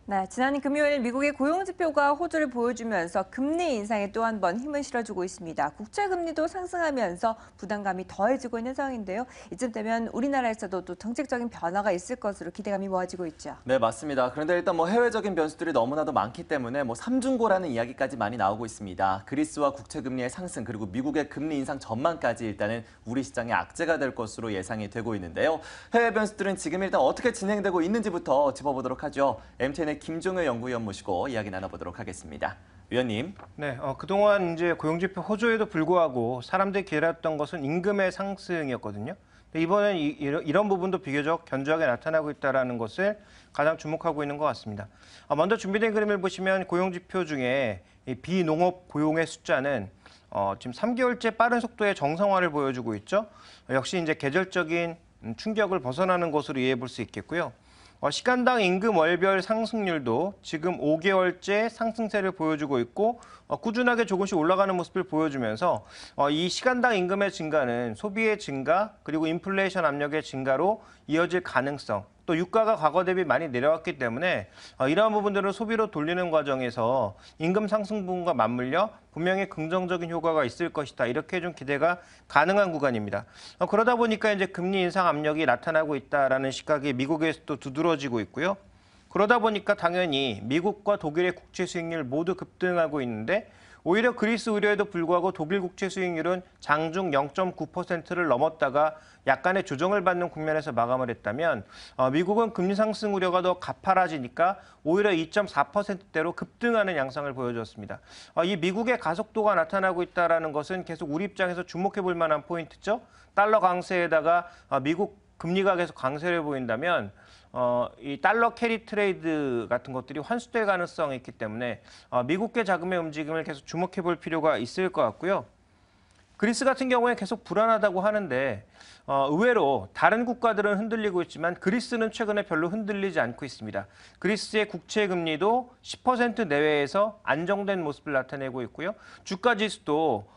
네, 지난 금요일 미국의 고용지표가 호조를 보여주면서 금리 인상에 또 한 번 힘을 실어주고 있습니다. 국채금리도 상승하면서 부담감이 더해지고 있는 상황인데요. 이쯤 되면 우리나라에서도 또 정책적인 변화가 있을 것으로 기대감이 모아지고 있죠. 네, 맞습니다. 그런데 일단 해외적인 변수들이 너무나도 많기 때문에 삼중고라는 이야기까지 많이 나오고 있습니다. 그리스와 국채금리의 상승 그리고 미국의 금리 인상 전망까지 일단은 우리 시장의 악재가 될 것으로 예상이 되고 있는데요. 해외 변수들은 지금 일단 어떻게 진행되고 있는지부터 짚어보도록 하죠. MTN의 김종효 연구위원 모시고 이야기 나눠보도록 하겠습니다. 위원님. 네, 그동안 이제 고용지표 호조에도 불구하고 사람들이 기다렸던 것은 임금의 상승이었거든요. 근데 이번엔 이런 부분도 비교적 견조하게 나타나고 있다는 것을 가장 주목하고 있는 것 같습니다. 먼저 준비된 그림을 보시면 고용지표 중에 이 비농업 고용의 숫자는 지금 3개월째 빠른 속도의 정상화를 보여주고 있죠. 역시 이제 계절적인 충격을 벗어나는 것으로 이해해 볼 수 있겠고요. 시간당 임금 월별 상승률도 지금 5개월째 상승세를 보여주고 있고 꾸준하게 조금씩 올라가는 모습을 보여주면서 이 시간당 임금의 증가는 소비의 증가 그리고 인플레이션 압력의 증가로 이어질 가능성 또 유가가 과거 대비 많이 내려왔기 때문에 이러한 부분들을 소비로 돌리는 과정에서 임금 상승 부분과 맞물려 분명히 긍정적인 효과가 있을 것이다. 이렇게 좀 기대가 가능한 구간입니다. 그러다 보니까 이제 금리 인상 압력이 나타나고 있다라는 시각이 미국에서도 두드러지고 있고요. 그러다 보니까 당연히 미국과 독일의 국채 수익률 모두 급등하고 있는데 오히려 그리스 우려에도 불구하고 독일 국채 수익률은 장중 0.9%를 넘었다가 약간의 조정을 받는 국면에서 마감을 했다면 미국은 금리 상승 우려가 더 가파라지니까 오히려 2.4%대로 급등하는 양상을 보여줬습니다. 이 미국의 가속도가 나타나고 있다는 것은 계속 우리 입장에서 주목해 볼 만한 포인트죠. 달러 강세에다가 미국 금리가 계속 강세를 보인다면 이 달러 캐리 트레이드 같은 것들이 환수될 가능성이 있기 때문에 미국계 자금의 움직임을 계속 주목해 볼 필요가 있을 것 같고요. 그리스 같은 경우에 계속 불안하다고 하는데 의외로 다른 국가들은 흔들리고 있지만 그리스는 최근에 별로 흔들리지 않고 있습니다. 그리스의 국채 금리도 10% 내외에서 안정된 모습을 나타내고 있고요. 주가 지수도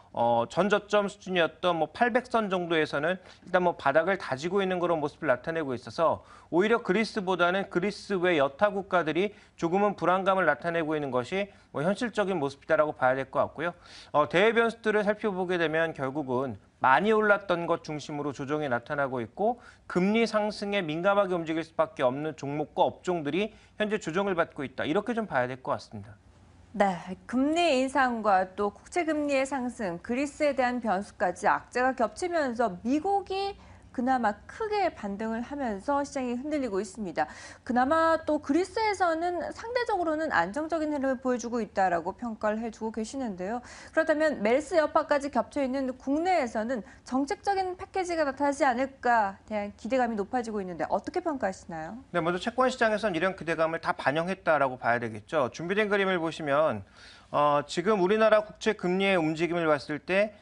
전저점 수준이었던 800선 정도에서는 일단 바닥을 다지고 있는 그런 모습을 나타내고 있어서 오히려 그리스보다는 그리스 외 여타 국가들이 조금은 불안감을 나타내고 있는 것이 현실적인 모습이다라고 봐야 될 것 같고요. 대외 변수들을 살펴보게 되면 결국은 많이 올랐던 것 중심으로 조정이 나타나고 있고 금리 상승에 민감하게 움직일 수밖에 없는 종목과 업종들이 현재 조정을 받고 있다. 이렇게 좀 봐야 될 것 같습니다. 네, 금리 인상과 또 국채금리의 상승, 그리스에 대한 변수까지 악재가 겹치면서 미국이 그나마 크게 반등을 하면서 시장이 흔들리고 있습니다. 그나마 또 그리스에서는 상대적으로는 안정적인 흐름을 보여주고 있다라고 평가를 해주고 계시는데요. 그렇다면 메르스 여파까지 겹쳐 있는 국내에서는 정책적인 패키지가 나타나지 않을까 대한 기대감이 높아지고 있는데 어떻게 평가하시나요? 네, 먼저 채권 시장에서는 이런 기대감을 다 반영했다라고 봐야 되겠죠. 준비된 그림을 보시면 지금 우리나라 국채 금리의 움직임을 봤을 때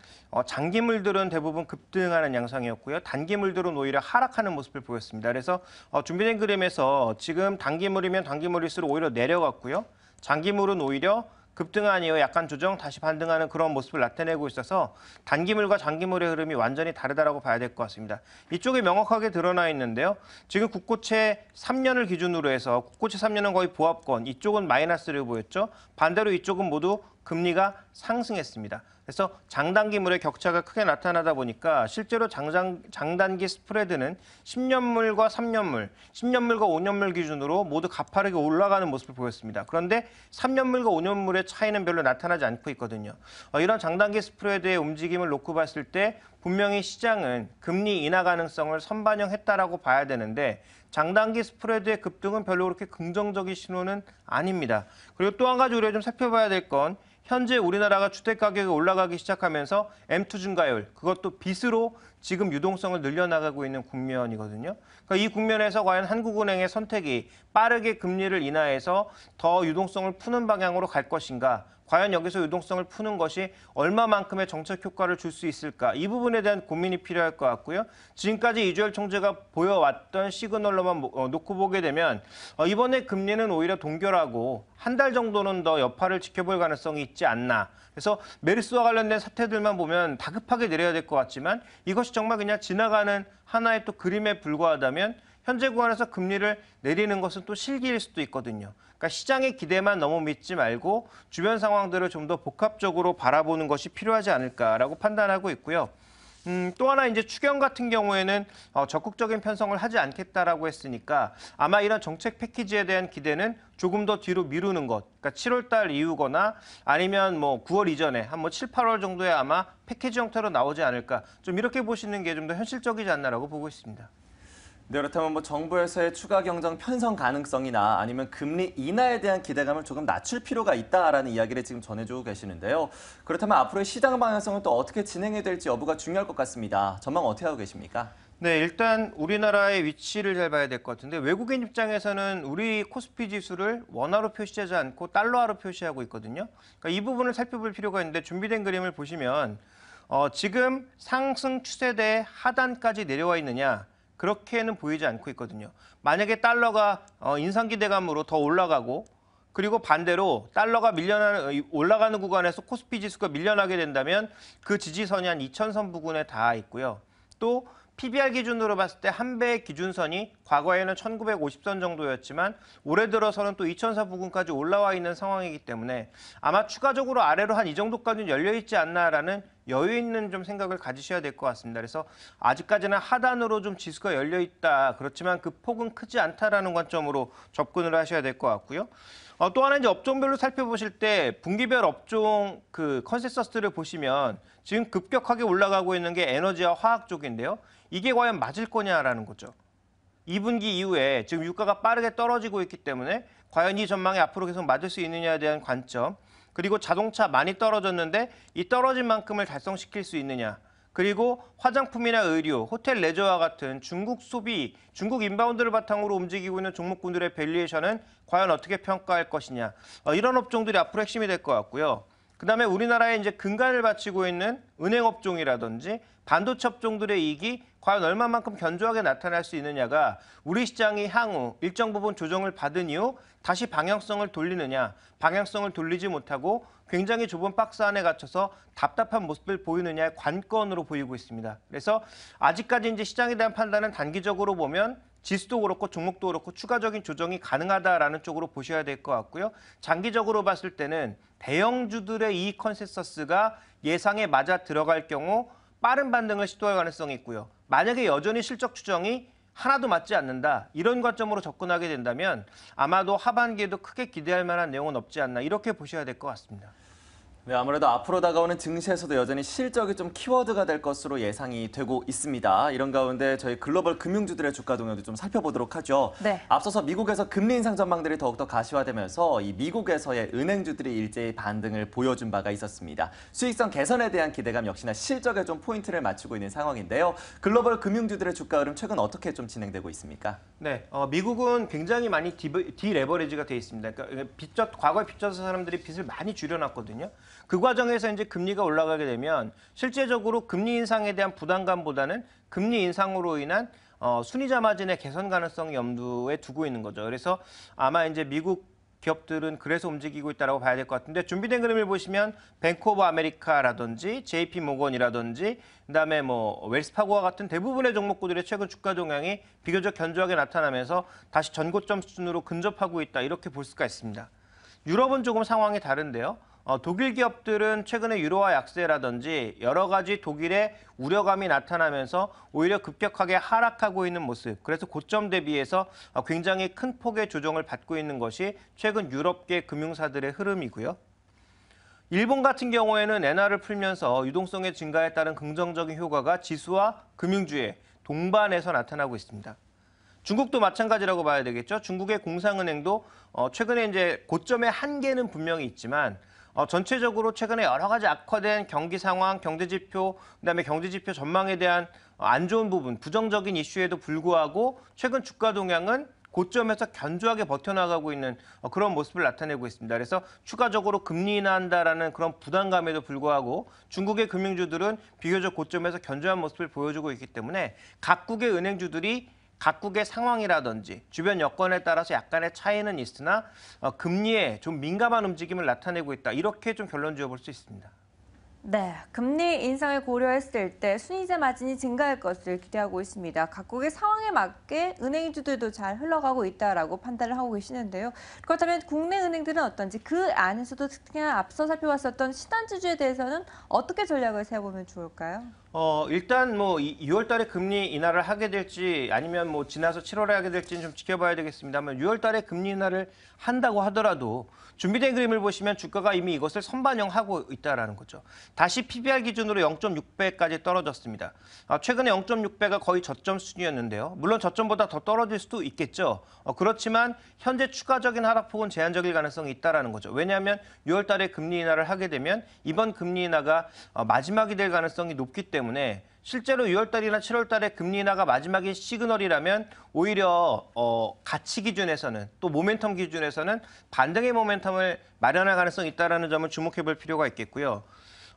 장기물들은 대부분 급등하는 양상이었고요. 단기물들은 오히려 하락하는 모습을 보였습니다. 그래서 준비된 그림에서 지금 단기물이면 단기물일수록 오히려 내려갔고요. 장기물은 오히려 급등한 이후 약간 조정, 다시 반등하는 그런 모습을 나타내고 있어서 단기물과 장기물의 흐름이 완전히 다르다라고 봐야 될 것 같습니다. 이쪽에 명확하게 드러나 있는데요. 지금 국고채 3년을 기준으로 해서 국고채 3년은 거의 보합권, 이쪽은 마이너스를 보였죠. 반대로 이쪽은 모두 금리가 상승했습니다. 그래서 장단기물의 격차가 크게 나타나다 보니까 실제로 장단기 스프레드는 10년물과 3년물, 10년물과 5년물 기준으로 모두 가파르게 올라가는 모습을 보였습니다. 그런데 3년물과 5년물의 차이는 별로 나타나지 않고 있거든요. 이런 장단기 스프레드의 움직임을 놓고 봤을 때 분명히 시장은 금리 인하 가능성을 선반영했다라고 봐야 되는데 장단기 스프레드의 급등은 별로 그렇게 긍정적인 신호는 아닙니다. 그리고 또 한 가지 우리가 좀 살펴봐야 될 건 현재 우리나라가 주택가격이 올라가기 시작하면서 M2 증가율, 그것도 빚으로 지금 유동성을 늘려나가고 있는 국면이거든요. 그러니까 이 국면에서 과연 한국은행의 선택이 빠르게 금리를 인하해서 더 유동성을 푸는 방향으로 갈 것인가, 과연 여기서 유동성을 푸는 것이 얼마만큼의 정책 효과를 줄 수 있을까, 이 부분에 대한 고민이 필요할 것 같고요. 지금까지 이주열 총재가 보여왔던 시그널로만 놓고 보게 되면 이번에 금리는 오히려 동결하고 한 달 정도는 더 여파를 지켜볼 가능성이 있지 않나. 그래서 메르스와 관련된 사태들만 보면 다급하게 내려야 될 것 같지만 이것이 정말 그냥 지나가는 하나의 또 그림에 불과하다면 현재 구간에서 금리를 내리는 것은 또 실기일 수도 있거든요. 그러니까 시장의 기대만 너무 믿지 말고 주변 상황들을 좀 더 복합적으로 바라보는 것이 필요하지 않을까라고 판단하고 있고요. 또 하나 이제 추경 같은 경우에는 적극적인 편성을 하지 않겠다라고 했으니까 아마 이런 정책 패키지에 대한 기대는 조금 더 뒤로 미루는 것. 그러니까 7월 달 이후거나 아니면 뭐 9월 이전에 한 뭐 7, 8월 정도에 아마 패키지 형태로 나오지 않을까. 좀 이렇게 보시는 게 좀 더 현실적이지 않나라고 보고 있습니다. 네, 그렇다면 뭐 정부에서의 추가 경정 편성 가능성이나 아니면 금리 인하에 대한 기대감을 조금 낮출 필요가 있다라는 이야기를 지금 전해주고 계시는데요. 그렇다면 앞으로의 시장 방향성은 또 어떻게 진행이 될지 여부가 중요할 것 같습니다. 전망 어떻게 하고 계십니까? 네, 일단 우리나라의 위치를 잘 봐야 될 것 같은데 외국인 입장에서는 우리 코스피 지수를 원화로 표시하지 않고 달러화로 표시하고 있거든요. 그러니까 이 부분을 살펴볼 필요가 있는데 준비된 그림을 보시면 지금 상승 추세대 하단까지 내려와 있느냐? 그렇게는 보이지 않고 있거든요. 만약에 달러가 인상 기대감으로 더 올라가고 그리고 반대로 달러가 올라가는 구간에서 코스피 지수가 밀려나게 된다면 그 지지선이 한 2000선 부근에 닿아 있고요. 또 PBR 기준으로 봤을 때 한 배의 기준선이 과거에는 1950선 정도였지만 올해 들어서는 또 2004 부근까지 올라와 있는 상황이기 때문에 아마 추가적으로 아래로 한 이 정도까지는 열려 있지 않나라는 여유 있는 좀 생각을 가지셔야 될 것 같습니다. 그래서 아직까지는 하단으로 좀 지수가 열려 있다. 그렇지만 그 폭은 크지 않다라는 관점으로 접근을 하셔야 될 것 같고요. 또 하나 이제 업종별로 살펴보실 때 분기별 업종 그 컨센서스를 보시면 지금 급격하게 올라가고 있는 게 에너지와 화학 쪽인데요. 이게 과연 맞을 거냐라는 거죠. 2분기 이후에 지금 유가가 빠르게 떨어지고 있기 때문에 과연 이 전망이 앞으로 계속 맞을 수 있느냐에 대한 관점, 그리고 자동차 많이 떨어졌는데 이 떨어진 만큼을 달성시킬 수 있느냐, 그리고 화장품이나 의류, 호텔 레저와 같은 중국 소비, 중국 인바운드를 바탕으로 움직이고 있는 종목군들의 밸류에이션은 과연 어떻게 평가할 것이냐, 이런 업종들이 앞으로 핵심이 될 것 같고요. 그다음에 우리나라에 이제 근간을 바치고 있는 은행 업종이라든지 반도체 업종들의 이익이 과연 얼마만큼 견조하게 나타날 수 있느냐가 우리 시장이 향후 일정 부분 조정을 받은 이후 다시 방향성을 돌리느냐, 방향성을 돌리지 못하고 굉장히 좁은 박스 안에 갇혀서 답답한 모습을 보이느냐의 관건으로 보이고 있습니다. 그래서 아직까지 이제 시장에 대한 판단은 단기적으로 보면 지수도 그렇고 종목도 그렇고 추가적인 조정이 가능하다라는 쪽으로 보셔야 될 것 같고요. 장기적으로 봤을 때는 대형주들의 이익 컨센서스가 예상에 맞아 들어갈 경우 빠른 반등을 시도할 가능성이 있고요. 만약에 여전히 실적 추정이 하나도 맞지 않는다. 이런 관점으로 접근하게 된다면 아마도 하반기에도 크게 기대할 만한 내용은 없지 않나 이렇게 보셔야 될 것 같습니다. 네, 아무래도 앞으로 다가오는 증시에서도 여전히 실적이 좀 키워드가 될 것으로 예상이 되고 있습니다. 이런 가운데 저희 글로벌 금융주들의 주가 동향도 좀 살펴보도록 하죠. 네. 앞서서 미국에서 금리 인상 전망들이 더욱더 가시화되면서 이 미국에서의 은행주들이 일제히 반등을 보여준 바가 있었습니다. 수익성 개선에 대한 기대감 역시나 실적에 좀 포인트를 맞추고 있는 상황인데요. 글로벌 금융주들의 주가 흐름 최근 어떻게 좀 진행되고 있습니까? 네, 미국은 굉장히 많이 디레버리지가 돼 있습니다. 그러니까 과거에 빚져서 사람들이 빚을 많이 줄여놨거든요. 그 과정에서 이제 금리가 올라가게 되면 실제적으로 금리 인상에 대한 부담감보다는 금리 인상으로 인한 순이자 마진의 개선 가능성이 염두에 두고 있는 거죠. 그래서 아마 이제 미국 기업들은 그래서 움직이고 있다고 봐야 될 것 같은데 준비된 그림을 보시면 뱅크 오브 아메리카라든지 JP 모건이라든지 그다음에 뭐 웰스파고와 같은 대부분의 종목구들의 최근 주가 동향이 비교적 견조하게 나타나면서 다시 전고점 수준으로 근접하고 있다 이렇게 볼 수가 있습니다. 유럽은 조금 상황이 다른데요. 독일 기업들은 최근에 유로화 약세라든지 여러 가지 독일의 우려감이 나타나면서 오히려 급격하게 하락하고 있는 모습. 그래서 고점 대비해서 굉장히 큰 폭의 조정을 받고 있는 것이 최근 유럽계 금융사들의 흐름이고요. 일본 같은 경우에는 엔화를 풀면서 유동성의 증가에 따른 긍정적인 효과가 지수와 금융주에 동반해서 나타나고 있습니다. 중국도 마찬가지라고 봐야 되겠죠. 중국의 공상은행도 최근에 이제 고점의 한계는 분명히 있지만 전체적으로 최근에 여러 가지 악화된 경기 상황, 경제지표, 그다음에 경제지표 전망에 대한 안 좋은 부분, 부정적인 이슈에도 불구하고 최근 주가 동향은 고점에서 견조하게 버텨나가고 있는 그런 모습을 나타내고 있습니다. 그래서 추가적으로 금리 인하한다라는 그런 부담감에도 불구하고 중국의 금융주들은 비교적 고점에서 견조한 모습을 보여주고 있기 때문에 각국의 은행주들이 각국의 상황이라든지 주변 여건에 따라서 약간의 차이는 있으나 금리에 좀 민감한 움직임을 나타내고 있다. 이렇게 좀 결론 지어볼 수 있습니다. 네, 금리 인상을 고려했을 때 순이자 마진이 증가할 것을 기대하고 있습니다. 각국의 상황에 맞게 은행주들도 잘 흘러가고 있다라고 판단을 하고 계시는데요. 그렇다면 국내 은행들은 어떤지 그 안에서도 특히나 앞서 살펴봤었던 신한주주에 대해서는 어떻게 전략을 세워보면 좋을까요? 일단 뭐 6월 달에 금리 인하를 하게 될지 아니면 뭐 지나서 7월에 하게 될지는 좀 지켜봐야 되겠습니다만 6월 달에 금리 인하를 한다고 하더라도 준비된 그림을 보시면 주가가 이미 이것을 선반영하고 있다라는 거죠. 다시 PBR 기준으로 0.6배까지 떨어졌습니다. 최근에 0.6배가 거의 저점 수준이었는데요. 물론 저점보다 더 떨어질 수도 있겠죠. 그렇지만 현재 추가적인 하락폭은 제한적일 가능성이 있다라는 거죠. 왜냐하면 6월 달에 금리 인하를 하게 되면 이번 금리 인하가 마지막이 될 가능성이 높기 때문에 실제로 6월 달이나 7월 달에 금리 인하가 마지막인 시그널이라면 오히려 가치 기준에서는 또 모멘텀 기준에서는 반등의 모멘텀을 마련할 가능성이 있다는 점을 주목해 볼 필요가 있겠고요.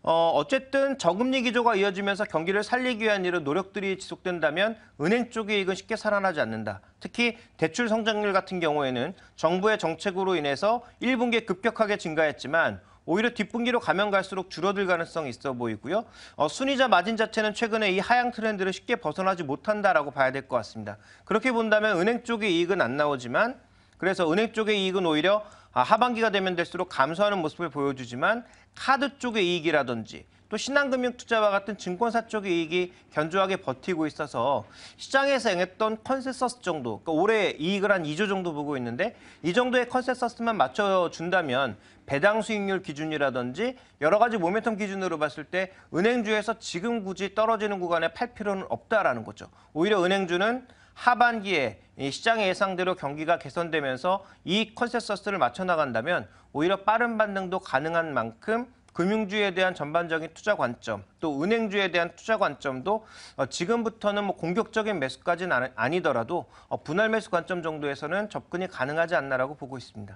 어쨌든 저금리 기조가 이어지면서 경기를 살리기 위한 이런 노력들이 지속된다면 은행 쪽의 이익은 쉽게 살아나지 않는다. 특히 대출 성장률 같은 경우에는 정부의 정책으로 인해서 1분기에 급격하게 증가했지만 오히려 뒷분기로 가면 갈수록 줄어들 가능성이 있어 보이고요. 순이자 마진 자체는 최근에 이 하향 트렌드를 쉽게 벗어나지 못한다라고 봐야 될 것 같습니다. 그렇게 본다면 은행 쪽의 이익은 안 나오지만 그래서 은행 쪽의 이익은 오히려 하반기가 되면 될수록 감소하는 모습을 보여주지만 카드 쪽의 이익이라든지 또 신한금융투자와 같은 증권사 쪽의 이익이 견조하게 버티고 있어서 시장에서 행했던 컨센서스 정도, 그러니까 올해 이익을 한 2조 정도 보고 있는데 이 정도의 컨센서스만 맞춰준다면 배당 수익률 기준이라든지 여러 가지 모멘텀 기준으로 봤을 때 은행주에서 지금 굳이 떨어지는 구간에 팔 필요는 없다라는 거죠. 오히려 은행주는 하반기에 이 시장의 예상대로 경기가 개선되면서 이 컨센서스를 맞춰 나간다면 오히려 빠른 반등도 가능한 만큼 금융주에 대한 전반적인 투자 관점, 또 은행주에 대한 투자 관점도 지금부터는 뭐 공격적인 매수까지는 아니더라도 분할 매수 관점 정도에서는 접근이 가능하지 않나라고 보고 있습니다.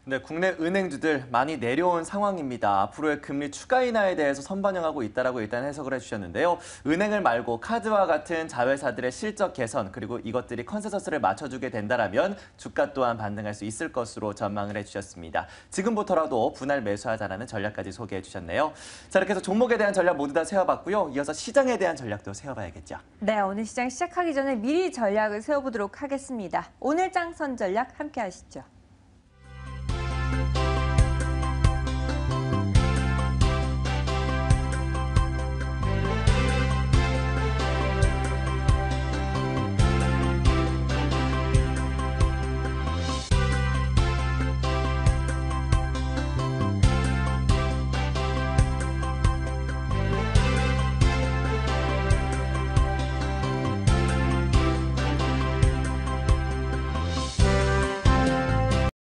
네, 국내 은행주들 많이 내려온 상황입니다. 앞으로의 금리 추가 인하에 대해서 선반영하고 있다라고 일단 해석을 해주셨는데요. 은행을 말고 카드와 같은 자회사들의 실적 개선 그리고 이것들이 컨센서스를 맞춰주게 된다라면 주가 또한 반등할 수 있을 것으로 전망을 해주셨습니다. 지금부터라도 분할 매수하자라는 전략까지 소개해 주셨네요. 자, 이렇게 해서 종목에 대한 전략 모두 다 세워봤고요. 이어서 시장에 대한 전략도 세워봐야겠죠. 네, 오늘 시장 시작하기 전에 미리 전략을 세워보도록 하겠습니다. 오늘 장선 전략 함께 하시죠.